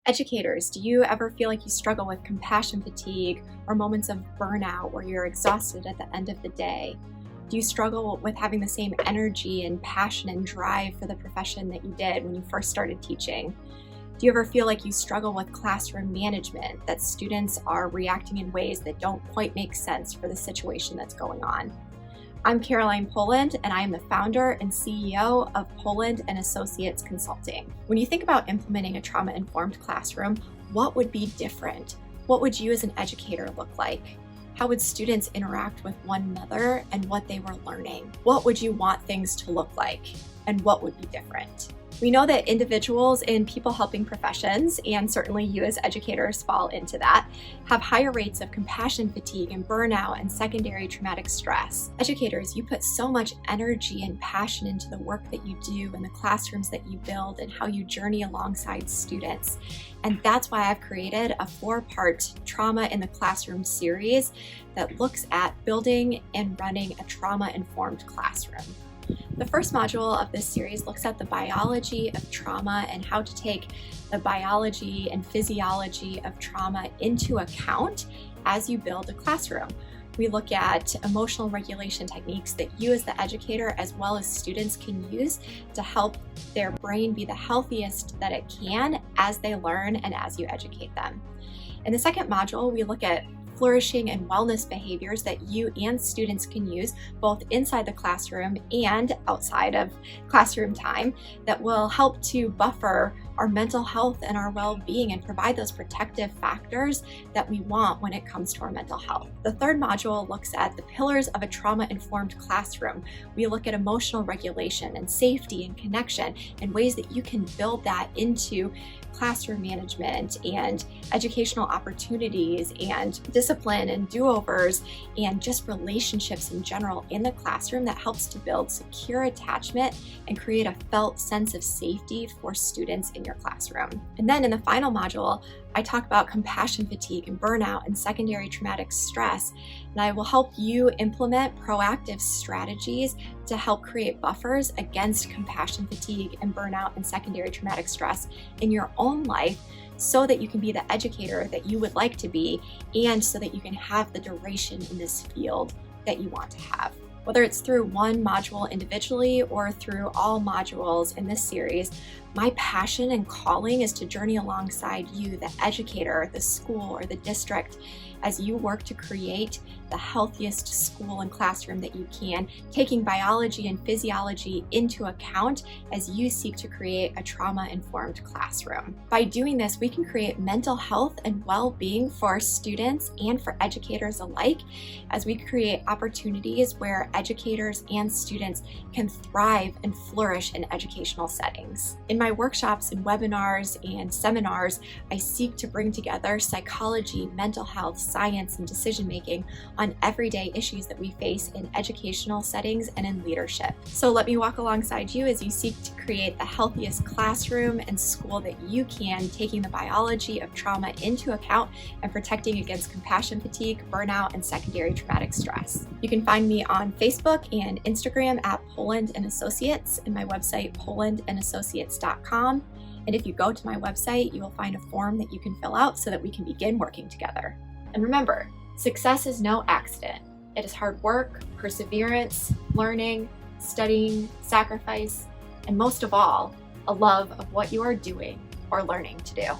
Educators, do you ever feel like you struggle with compassion fatigue or moments of burnout where you're exhausted at the end of the day? Do you struggle with having the same energy and passion and drive for the profession that you did when you first started teaching? Do you ever feel like you struggle with classroom management, that students are reacting in ways that don't quite make sense for the situation that's going on? I'm Caroline Poland, and I am the founder and CEO of Poland & Associates Consulting. When you think about implementing a trauma-informed classroom, what would be different? What would you as an educator look like? How would students interact with one another and what they were learning? What would you want things to look like, and what would be different? We know that individuals in people-helping professions, and certainly you as educators fall into that, have higher rates of compassion fatigue and burnout and secondary traumatic stress. Educators, you put so much energy and passion into the work that you do and the classrooms that you build and how you journey alongside students. And that's why I've created a 4-part Trauma in the Classroom series that looks at building and running a trauma-informed classroom. The first module of this series looks at the biology of trauma and how to take the biology and physiology of trauma into account as you build a classroom. We look at emotional regulation techniques that you as the educator as well as students can use to help their brain be the healthiest that it can as they learn and as you educate them. In the second module, we look at flourishing and wellness behaviors that you and students can use both inside the classroom and outside of classroom time that will help to buffer our mental health and our well-being and provide those protective factors that we want when it comes to our mental health. The third module looks at the pillars of a trauma-informed classroom. We look at emotional regulation and safety and connection and ways that you can build that into classroom management and educational opportunities and discipline and do-overs and just relationships in general in the classroom that helps to build secure attachment and create a felt sense of safety for students in your classroom. And then in the final module, I talk about compassion fatigue and burnout and secondary traumatic stress, and I will help you implement proactive strategies to help create buffers against compassion fatigue and burnout and secondary traumatic stress in your own life so that you can be the educator that you would like to be and so that you can have the duration in this field that you want to have. Whether it's through one module individually or through all modules in this series, my passion and calling is to journey alongside you, the educator, the school, or the district, as you work to create the healthiest school and classroom that you can, taking biology and physiology into account as you seek to create a trauma-informed classroom. By doing this, we can create mental health and well-being for our students and for educators alike, as we create opportunities where educators and students can thrive and flourish in educational settings. In my workshops and webinars and seminars, I seek to bring together psychology, mental health, science, and decision-making on everyday issues that we face in educational settings and in leadership. So let me walk alongside you as you seek to create the healthiest classroom and school that you can, taking the biology of trauma into account and protecting against compassion fatigue, burnout, and secondary traumatic stress. You can find me on Facebook and Instagram at Poland & Associates and my website polandassociates.com. And if you go to my website, you will find a form that you can fill out so that we can begin working together. And remember, success is no accident. It is hard work, perseverance, learning, studying, sacrifice, and most of all, a love of what you are doing or learning to do.